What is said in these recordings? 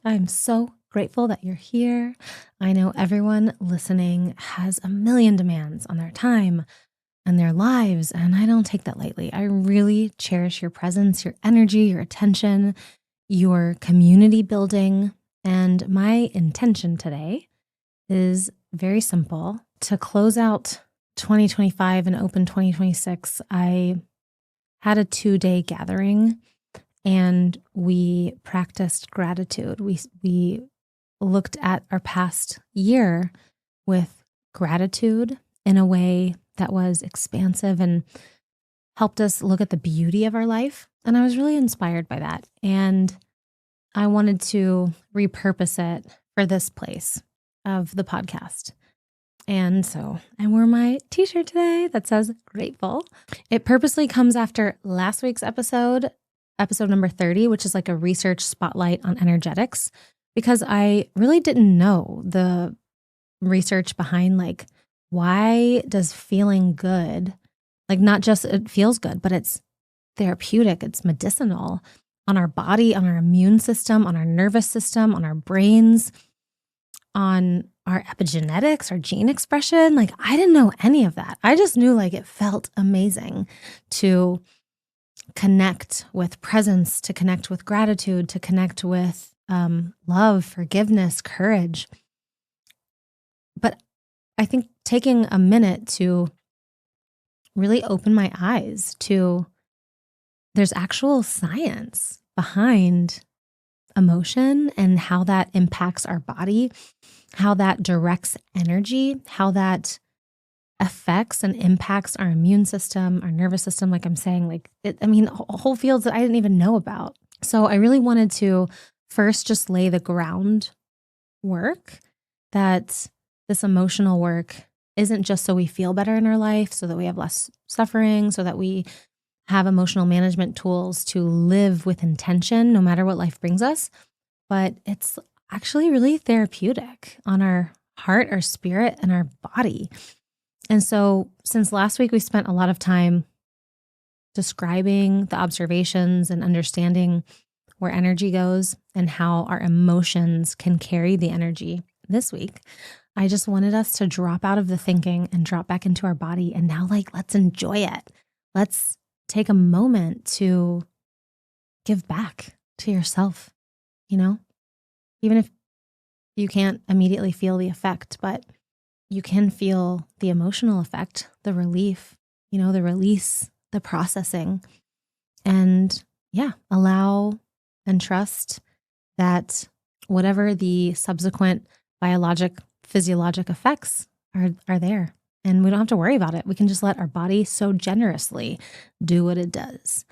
I'm so grateful that you're here. I know everyone listening has a million demands on their time and their lives, and I don't take that lightly. I really cherish your presence, your energy, your attention, your community building. And my intention today is very simple. To close out 2025 and open 2026, I had a 2-day gathering and we practiced gratitude. We looked at our past year with gratitude in a way that was expansive and helped us look at the beauty of our life. And I was really inspired by that. And I wanted to repurpose it for this place of the podcast. And so I wore my t-shirt today that says grateful. It purposely comes after last week's episode number 30, which is like a research spotlight on energetics, because I really didn't know the research behind like, why does feeling good, like not just it feels good, but it's therapeutic, it's medicinal on our body, on our immune system, on our nervous system, on our brains, on our epigenetics, our gene expression. Like I didn't know any of that. I just knew like it felt amazing to connect with presence, to connect with gratitude, to connect with love, forgiveness, courage. But I think taking a minute to really open my eyes to there's actual science behind emotion and how that impacts our body, how that directs energy, how that affects and impacts our immune system, our nervous system, like I'm saying, like whole fields that I didn't even know about. So I really wanted to first just lay the groundwork that this emotional work isn't just so we feel better in our life, so that we have less suffering, so that we have emotional management tools to live with intention no matter what life brings us, but it's actually really therapeutic on our heart, our spirit, and our body. And so since last week, we spent a lot of time describing the observations and understanding where energy goes and how our emotions can carry the energy. This week, I just wanted us to drop out of the thinking and drop back into our body. And now let's enjoy it. Let's take a moment to give back to yourself, even if you can't immediately feel the effect, but you can feel the emotional effect, the relief, the release, the processing, and allow and trust that whatever the subsequent physiologic effects are there. And we don't have to worry about it. We can just let our body so generously do what it does.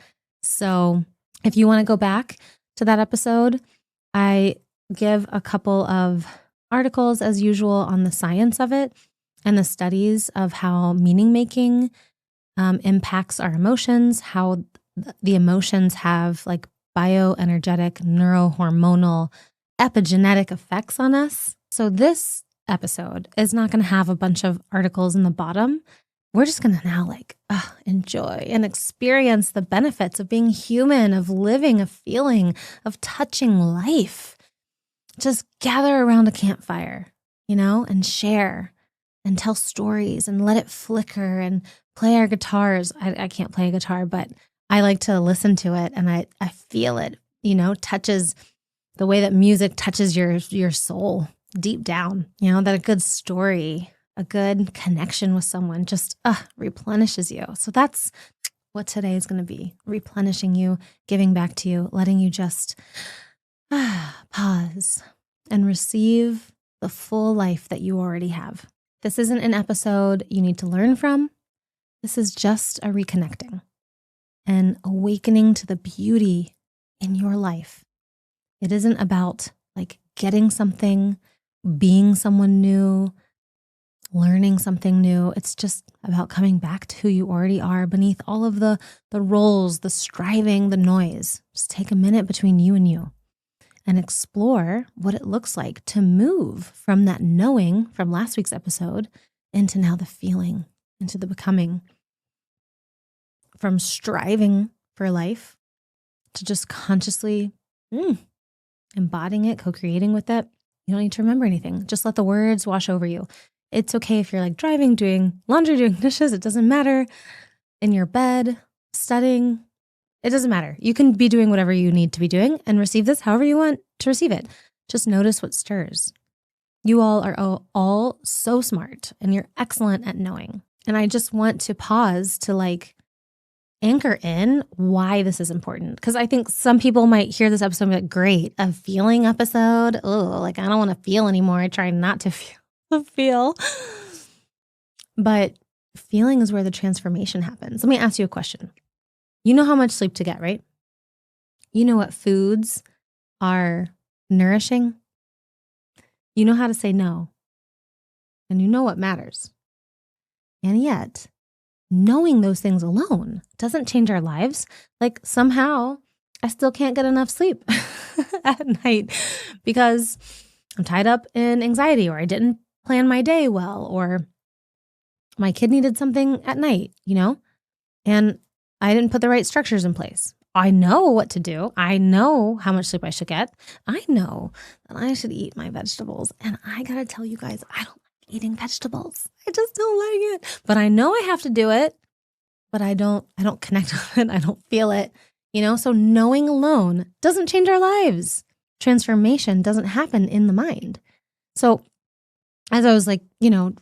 So if you want to go back to that episode, I give a couple of articles as usual on the science of it and the studies of how meaning making impacts our emotions, how the emotions have like bioenergetic, neurohormonal, epigenetic effects on us. So this episode is not going to have a bunch of articles in the bottom. We're just going to now enjoy and experience the benefits of being human, of living, of feeling, of touching life. Just gather around a campfire, and share and tell stories and let it flicker and play our guitars. I can't play a guitar, but I like to listen to it and I feel it, touches the way that music touches your soul deep down, that a good story, a good connection with someone just replenishes you. So that's what today is going to be, replenishing you, giving back to you, letting you just pause and receive the full life that you already have. This isn't an episode you need to learn from. This is just a reconnecting and awakening to the beauty in your life. It isn't about getting something, being someone new, learning something new. It's just about coming back to who you already are beneath all of the roles, the striving, the noise. Just take a minute between you and explore what it looks like to move from that knowing from last week's episode into now the feeling, into the becoming, from striving for life to just consciously embodying it, co-creating with it, you don't need to remember anything. Just let the words wash over you. It's okay if you're like driving, doing laundry, doing dishes. It doesn't matter. In your bed, studying, it doesn't matter. You can be doing whatever you need to be doing and receive this however you want to receive it. Just notice what stirs. You all are all so smart and you're excellent at knowing. And I just want to pause to like anchor in why this is important. Because I think some people might hear this episode and be like, great, a feeling episode. Oh, like I don't want to feel anymore. I try not to feel. But feeling is where the transformation happens. Let me ask you a question. You know how much sleep to get, right? You know what foods are nourishing. You know how to say no. And you know what matters. And yet, knowing those things alone doesn't change our lives. Like somehow I still can't get enough sleep at night because I'm tied up in anxiety, or I didn't plan my day well, or my kid needed something at night, and I didn't put the right structures in place. I know what to do. I know how much sleep I should get. I know that I should eat my vegetables. And I got to tell you guys, I don't like eating vegetables. I just don't like it. But I know I have to do it, but I don't connect with it. I don't feel it, So knowing alone doesn't change our lives. Transformation doesn't happen in the mind. So as I was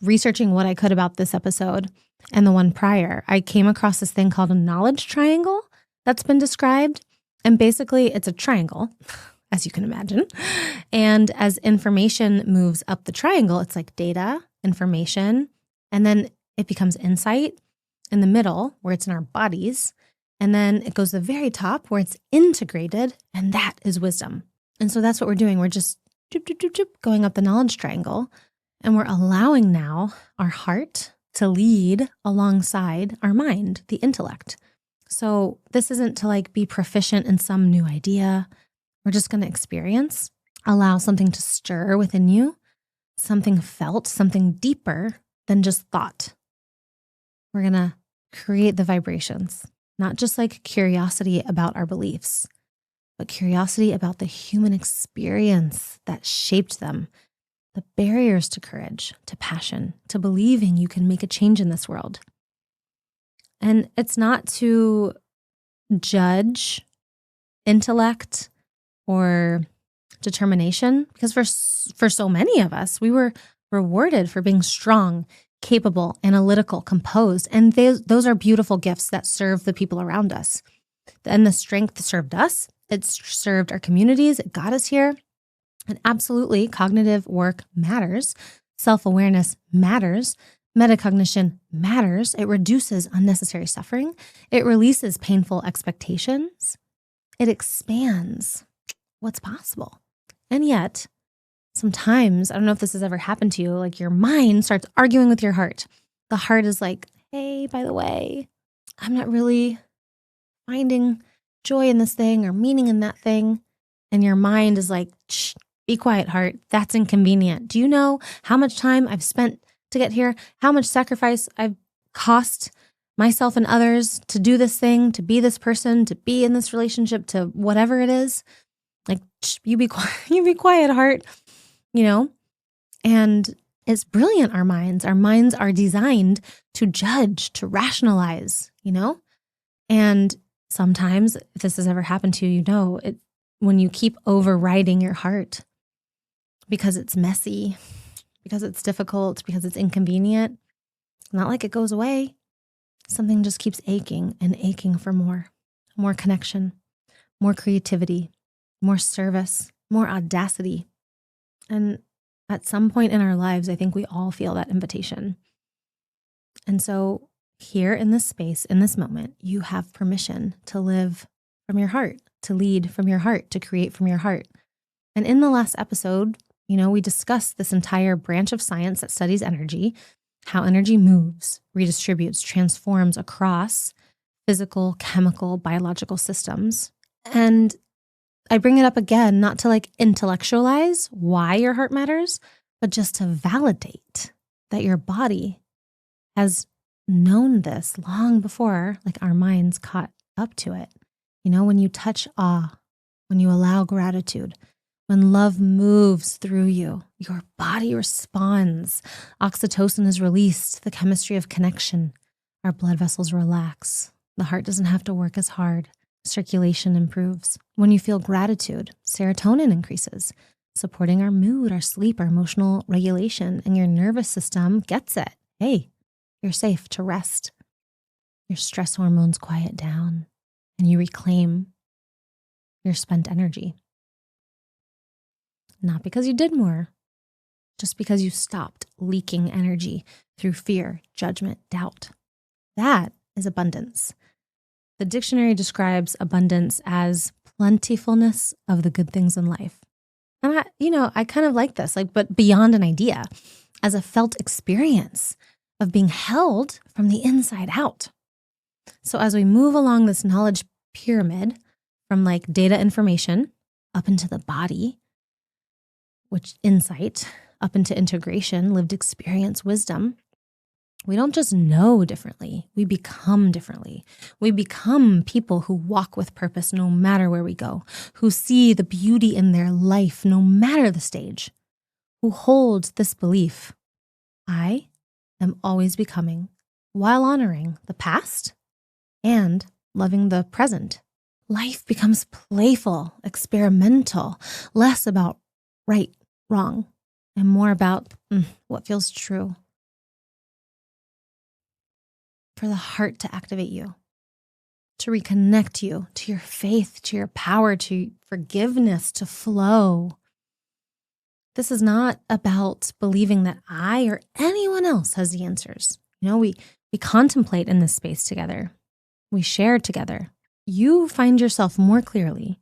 researching what I could about this episode and the one prior, I came across this thing called a knowledge triangle that's been described. And basically it's a triangle, as you can imagine. And as information moves up the triangle, it's like data, information, and then it becomes insight in the middle where it's in our bodies. And then it goes to the very top where it's integrated, and that is wisdom. And so that's what we're doing. We're just going up the knowledge triangle. And we're allowing now our heart to lead alongside our mind, the intellect. So this isn't to be proficient in some new idea. We're just going to experience, allow something to stir within you, something felt, something deeper than just thought. We're going to create the vibrations, not just curiosity about our beliefs, but curiosity about the human experience that shaped them. The barriers to courage, to passion, to believing you can make a change in this world. And it's not to judge intellect or determination, because for so many of us, we were rewarded for being strong, capable, analytical, composed. And those are beautiful gifts that serve the people around us. And the strength served us. It served our communities. It got us here. And absolutely, cognitive work matters. Self-awareness matters. Metacognition matters. It reduces unnecessary suffering. It releases painful expectations. It expands what's possible. And yet, sometimes, I don't know if this has ever happened to you, your mind starts arguing with your heart. The heart is like, hey, by the way, I'm not really finding joy in this thing or meaning in that thing. And your mind is like, shh, be quiet, heart. That's inconvenient. Do you know how much time I've spent to get here? How much sacrifice I've cost myself and others to do this thing, to be this person, to be in this relationship, to whatever it is? Shh, you be quiet, heart, And it's brilliant, our minds. Our minds are designed to judge, to rationalize, And sometimes, if this has ever happened to you, when you keep overriding your heart because it's messy, because it's difficult, because it's inconvenient, not like it goes away. Something just keeps aching and aching for more connection, more creativity, more service, more audacity. And at some point in our lives, I think we all feel that invitation. And so here in this space, in this moment, you have permission to live from your heart, to lead from your heart, to create from your heart. And in the last episode, we discussed this entire branch of science that studies energy, how energy moves, redistributes, transforms across physical, chemical, biological systems. And I bring it up again, not to intellectualize why your heart matters, but just to validate that your body has known this long before our minds caught up to it. When you touch awe, when you allow gratitude, When love moves through you, your body responds. Oxytocin is released, the chemistry of connection. Our blood vessels relax. The heart doesn't have to work as hard. Circulation improves. When you feel gratitude, serotonin increases, supporting our mood, our sleep, our emotional regulation, and your nervous system gets it. Hey, you're safe to rest. Your stress hormones quiet down, and you reclaim your spent energy. Not because you did more, just because you stopped leaking energy through fear, judgment, doubt. That is abundance. The dictionary describes abundance as plentifulness of the good things in life. And I kind of like this, but beyond an idea, as a felt experience of being held from the inside out. So as we move along this knowledge pyramid from data information up into the body, which insight, up into integration, lived experience, wisdom, we don't just know differently, we become differently. We become people who walk with purpose no matter where we go, who see the beauty in their life no matter the stage, who hold this belief: I am always becoming, while honoring the past and loving the present. Life becomes playful, experimental, less about right, wrong, and more about what feels true. For the heart to activate you, to reconnect you to your faith, to your power, to forgiveness, to flow. This is not about believing that I or anyone else has the answers. We contemplate in this space together. We share together. You find yourself more clearly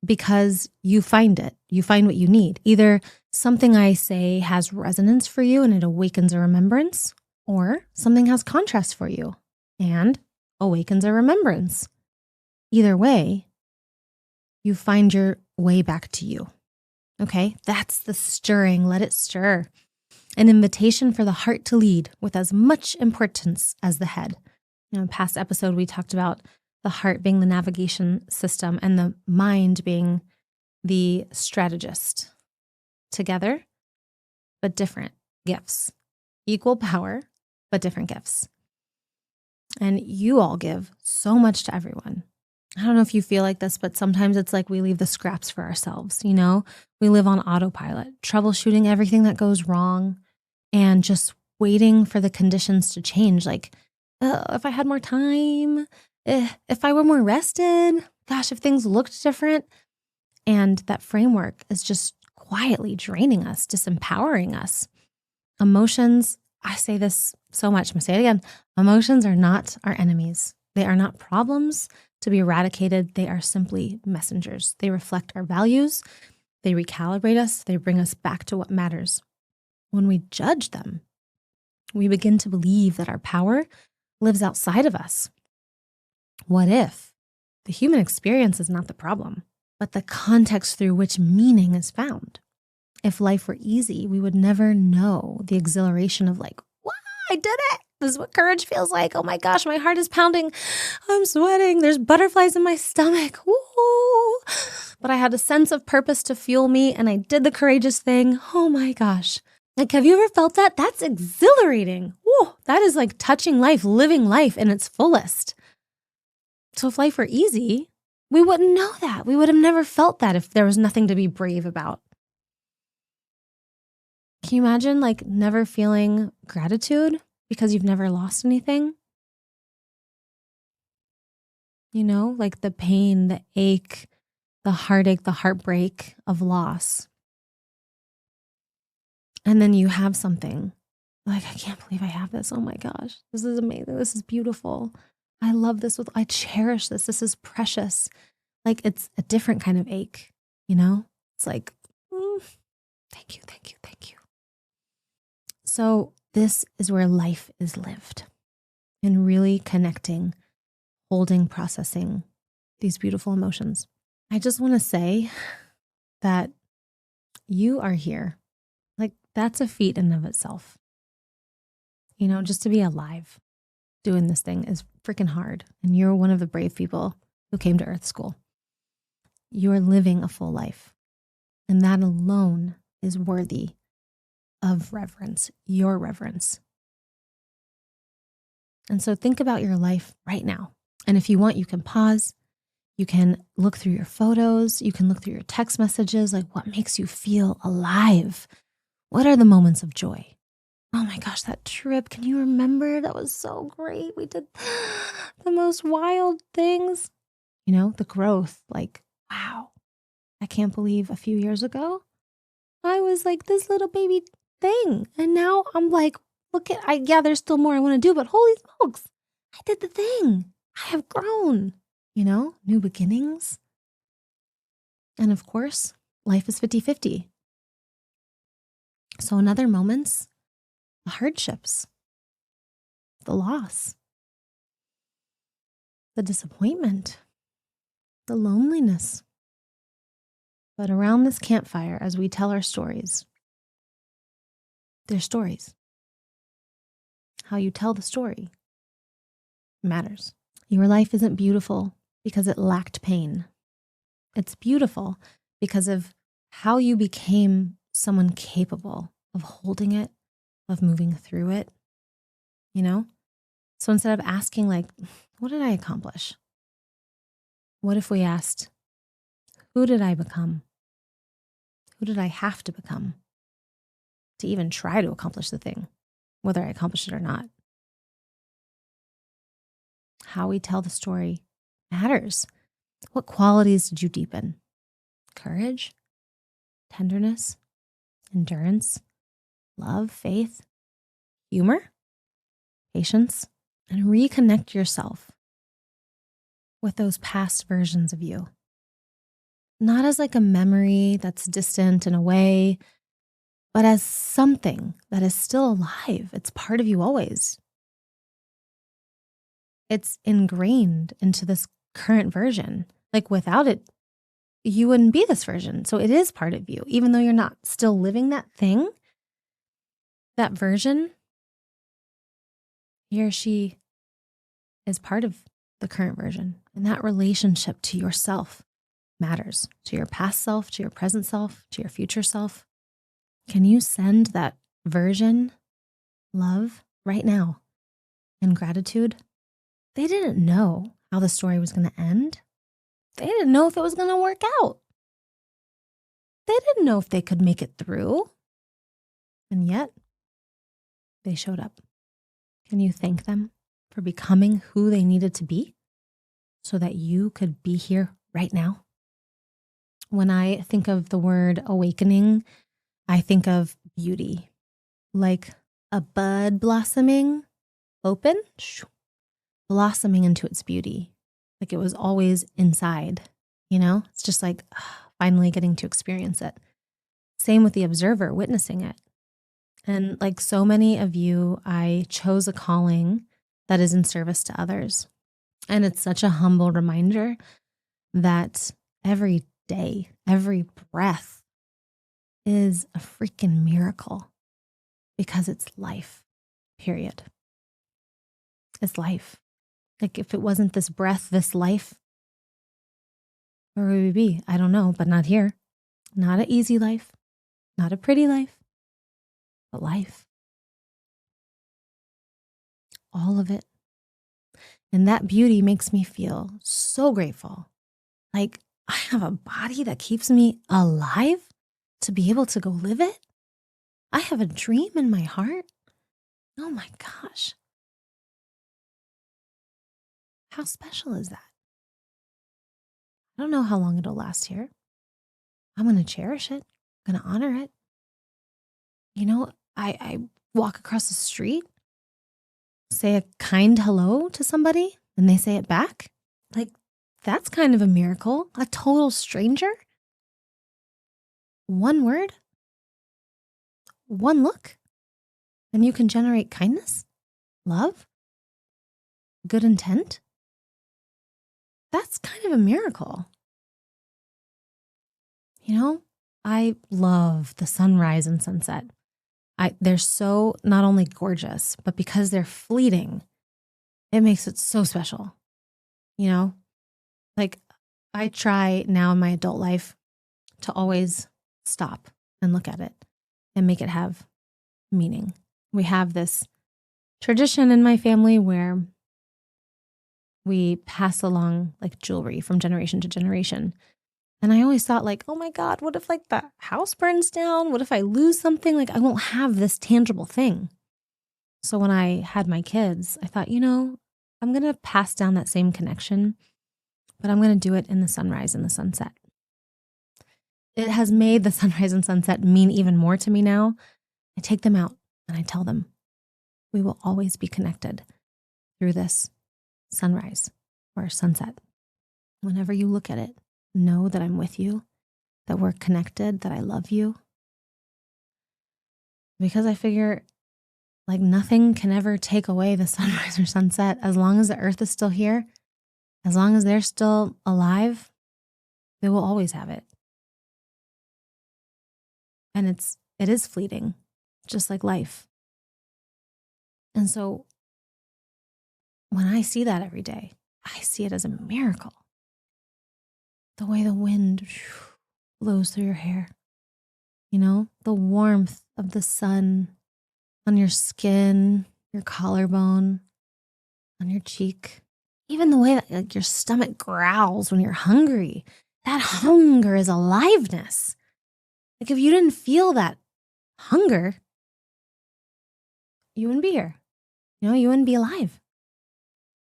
because you find it. You find what you need. Either something I say has resonance for you and it awakens a remembrance, or something has contrast for you and awakens a remembrance. Either way, you find your way back to you. Okay, that's the stirring. Let it stir. An invitation for the heart to lead with as much importance as the head. In past episode, we talked about the heart being the navigation system and the mind being the strategist. Together, but different gifts. Equal power, but different gifts. And you all give so much to everyone. I don't know if you feel like this, but sometimes it's like we leave the scraps for ourselves. We live on autopilot, troubleshooting everything that goes wrong and just waiting for the conditions to change. If I had more time, if I were more rested, gosh, if things looked different. And that framework is just quietly draining us, disempowering us. Emotions, I say this so much, I'm gonna say it again. Emotions are not our enemies. They are not problems to be eradicated. They are simply messengers. They reflect our values. They recalibrate us. They bring us back to what matters. When we judge them, we begin to believe that our power lives outside of us. What if the human experience is not the problem, but the context through which meaning is found? If life were easy, we would never know the exhilaration of wow, I did it. This is what courage feels like. Oh my gosh, my heart is pounding. I'm sweating. There's butterflies in my stomach. Woo! But I had a sense of purpose to fuel me and I did the courageous thing. Oh my gosh. Have you ever felt that? That's exhilarating. Woo! That is touching life, living life in its fullest. So if life were easy, we wouldn't know that. We would have never felt that if there was nothing to be brave about. Can you imagine never feeling gratitude because you've never lost anything? The pain, the ache, the heartache, the heartbreak of loss. And then you have something I can't believe I have this. Oh my gosh, this is amazing. This is beautiful. I love this. I cherish this. This is precious. It's a different kind of ache, It's thank you, thank you, thank you. So this is where life is lived, and really connecting, holding, processing these beautiful emotions. I just want to say that you are here. That's a feat in and of itself. Just to be alive doing this thing is freaking hard. And you're one of the brave people who came to Earth School. You're living a full life. And that alone is worthy of reverence, your reverence. And so think about your life right now. And if you want, you can pause. You can look through your photos. You can look through your text messages. Like, what makes you feel alive? What are the moments of joy? Oh my gosh, that trip. Can you remember? That was so great. We did the most wild things. The growth. Like, wow. I can't believe a few years ago, I was like this little baby thing. And now I'm like, yeah, there's still more I want to do, but holy smokes, I did the thing. I have grown, new beginnings. And of course, life is 50-50. So in other moments, the hardships, the loss, the disappointment, the loneliness. But around this campfire, as we tell our stories, they're stories. How you tell the story matters. Your life isn't beautiful because it lacked pain. It's beautiful because of how you became someone capable of holding it, of moving through it, So instead of asking like, what did I accomplish? What if we asked, who did I become? Who did I have to become to even try to accomplish the thing, whether I accomplished it or not? How we tell the story matters. What qualities did you deepen? Courage, tenderness, endurance, love, faith, humor, patience, and reconnect yourself with those past versions of you. Not as like a memory that's distant and away, but as something that is still alive. It's part of you always. It's ingrained into this current version. Like without it, you wouldn't be this version. So it is part of you, even though you're not still living that thing, that version, he or she is part of the current version. And that relationship to yourself matters, to your past self, to your present self, to your future self. Can you send that version love right now and gratitude? They didn't know how the story was going to end. They didn't know if it was going to work out. They didn't know if they could make it through. And yet, they showed up. Can you thank them for becoming who they needed to be so that you could be here right now? When I think of the word awakening, I think of beauty, like a bud blossoming open, blossoming into its beauty. Like it was always inside, It's just like finally getting to experience it. Same with the observer witnessing it. And like so many of you, I chose a calling that is in service to others. And it's such a humble reminder that every day, every breath is a freaking miracle because it's life, period. It's life. Like if it wasn't this breath, this life, where would we be? I don't know, but not here. Not an easy life, not a pretty life, but life. All of it. And that beauty makes me feel so grateful. Like I have a body that keeps me alive to be able to go live it. I have a dream in my heart. Oh my gosh. How special is that? I don't know how long it'll last here. I'm going to cherish it. I'm going to honor it. I walk across the street, say a kind hello to somebody, and they say it back. Like, that's kind of a miracle. A total stranger. One word, one look, and you can generate kindness, love, good intent. That's kind of a miracle. I love the sunrise and sunset. They're so not only gorgeous, but because they're fleeting, it makes it so special. Like I try now in my adult life to always stop and look at it and make it have meaning. We have this tradition in my family where we pass along like jewelry from generation to generation. And I always thought like, oh my God, what if like the house burns down? What if I lose something? Like I won't have this tangible thing. So when I had my kids, I thought, I'm going to pass down that same connection, but I'm going to do it in the sunrise and the sunset. It has made the sunrise and sunset mean even more to me now. I take them out and I tell them, we will always be connected through this sunrise or sunset. Whenever you look at it, know that I'm with you, that we're connected, that I love you. Because I figure like nothing can ever take away the sunrise or sunset. As long as the earth is still here, as long as they're still alive, they will always have it. And it is fleeting, just like life. And so when I see that every day, I see it as a miracle. The way the wind blows through your hair, the warmth of the sun on your skin, your collarbone, on your cheek, even the way that like your stomach growls when you're hungry. That hunger is aliveness. Like if you didn't feel that hunger, you wouldn't be here. You wouldn't be alive.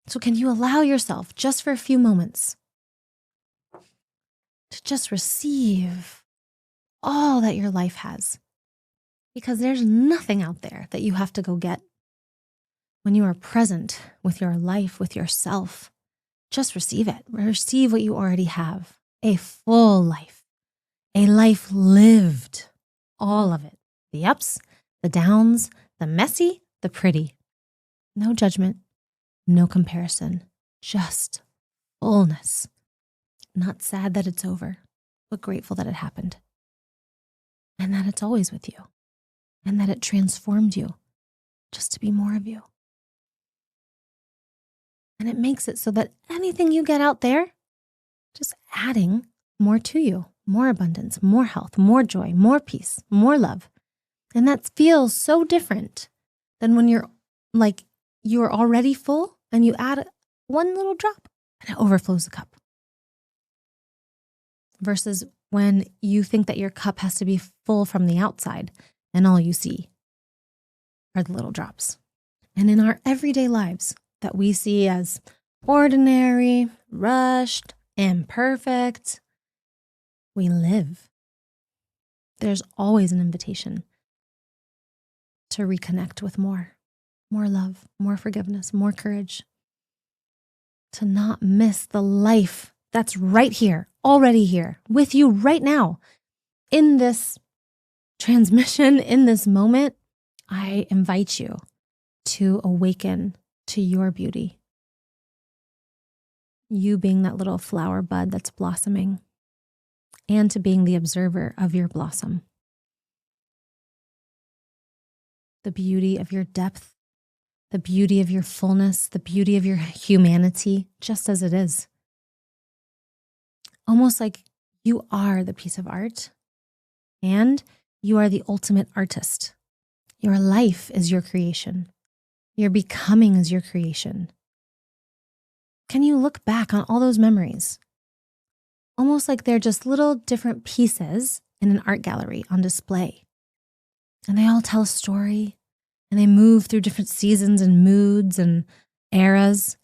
So can you allow yourself just for a few moments to just receive all that your life has? Because there's nothing out there that you have to go get. When you are present with your life, with yourself, just receive it. Receive what you already have. A full life. A life lived. All of it. The ups, the downs, the messy, the pretty. No judgment, no comparison. Just fullness. Not sad that it's over, but grateful that it happened. And that it's always with you. And that it transformed you just to be more of you. And it makes it so that anything you get out there, just adding more to you, more abundance, more health, more joy, more peace, more love. And that feels so different than when you're already full and you add one little drop and it overflows the cup. Versus when you think that your cup has to be full from the outside and all you see are the little drops. And in our everyday lives that we see as ordinary, rushed, imperfect, we live. There's always an invitation to reconnect with more love, more forgiveness, more courage, to not miss the life that's right here, already here, with you right now. In this transmission, in this moment, I invite you to awaken to your beauty. You being that little flower bud that's blossoming, and to being the observer of your blossom. The beauty of your depth, the beauty of your fullness, the beauty of your humanity, just as it is. Almost like you are the piece of art and you are the ultimate artist. Your life is your creation. Your becoming is your creation. Can you look back on all those memories? Almost like they're just little different pieces in an art gallery on display. And they all tell a story and they move through different seasons and moods and eras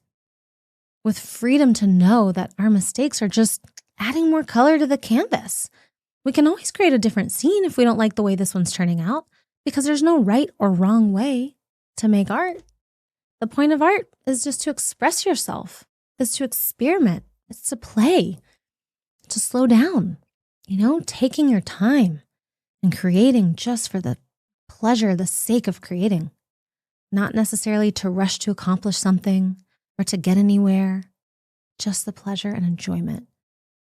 with freedom to know that our mistakes are just adding more color to the canvas. We can always create a different scene if we don't like the way this one's turning out, because there's no right or wrong way to make art. The point of art is just to express yourself, is to experiment, it's to play, to slow down, taking your time and creating just for the pleasure, the sake of creating, not necessarily to rush to accomplish something or to get anywhere, just the pleasure and enjoyment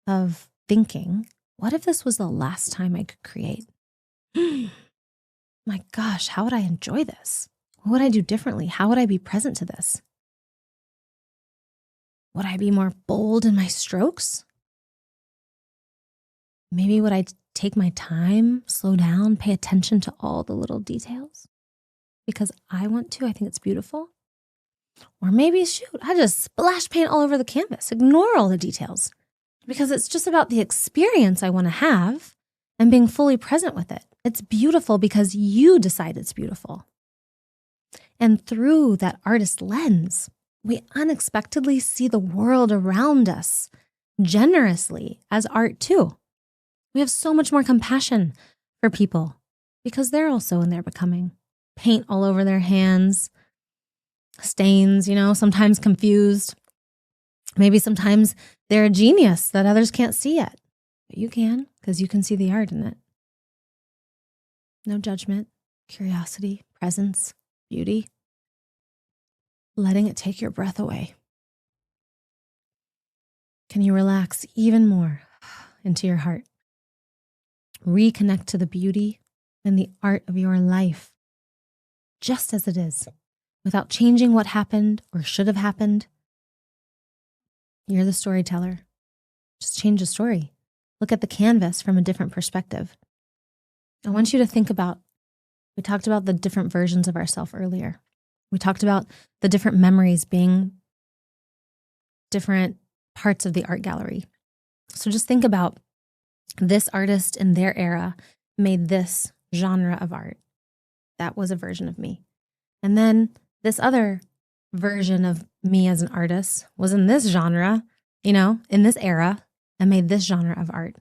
of thinking, what if this was the last time I could create? My gosh, how would I enjoy this? What would I do differently? How would I be present to this? Would I be more bold in my strokes? Maybe would I take my time, slow down, pay attention to all the little details because I want to. I think it's beautiful. Or maybe, shoot, I just splash paint all over the canvas, ignore all the details because it's just about the experience I want to have and being fully present with it. It's beautiful because you decide it's beautiful. And through that artist lens, we unexpectedly see the world around us generously as art too. We have so much more compassion for people because they're also in their becoming. Paint all over their hands, stains, sometimes confused. Maybe sometimes they're a genius that others can't see yet. But you can, because you can see the art in it. No judgment, curiosity, presence, beauty. Letting it take your breath away. Can you relax even more into your heart? Reconnect to the beauty and the art of your life, just as it is, without changing what happened or should have happened. You're the storyteller. Just change the story. Look at the canvas from a different perspective. I want you to think about, we talked about the different versions of ourselves earlier. We talked about the different memories being different parts of the art gallery. So just think about this artist in their era made this genre of art. That was a version of me. And then this other version of me as an artist was in this genre, in this era, and made this genre of art.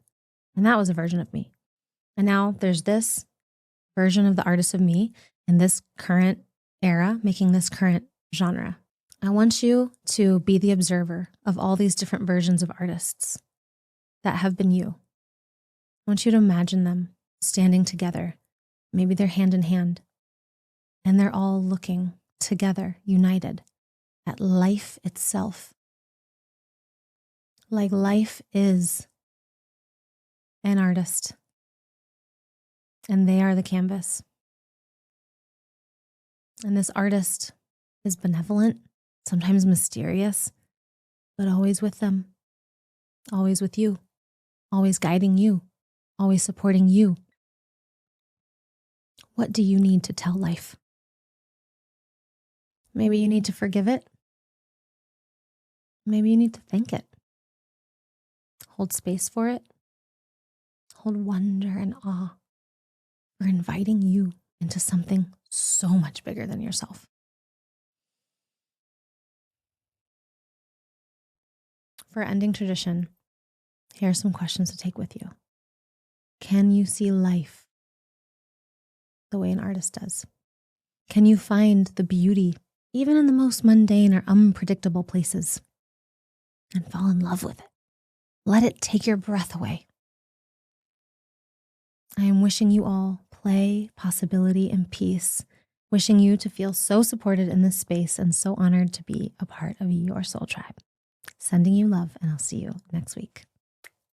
And that was a version of me. And now there's this version of the artist of me in this current era, making this current genre. I want you to be the observer of all these different versions of artists that have been you. I want you to imagine them standing together. Maybe they're hand in hand, and they're all looking together, united, at life itself. Like life is an artist, and they are the canvas. And this artist is benevolent, sometimes mysterious, but always with them, always with you, always guiding you, always supporting you. What do you need to tell life? Maybe you need to forgive it. Maybe you need to thank it. Hold space for it. Hold wonder and awe for inviting you into something so much bigger than yourself. For ending tradition, here are some questions to take with you. Can you see life the way an artist does? Can you find the beauty even in the most mundane or unpredictable places and fall in love with it? Let it take your breath away. I am wishing you all play, possibility, and peace. Wishing you to feel so supported in this space and so honored to be a part of your soul tribe. Sending you love, and I'll see you next week.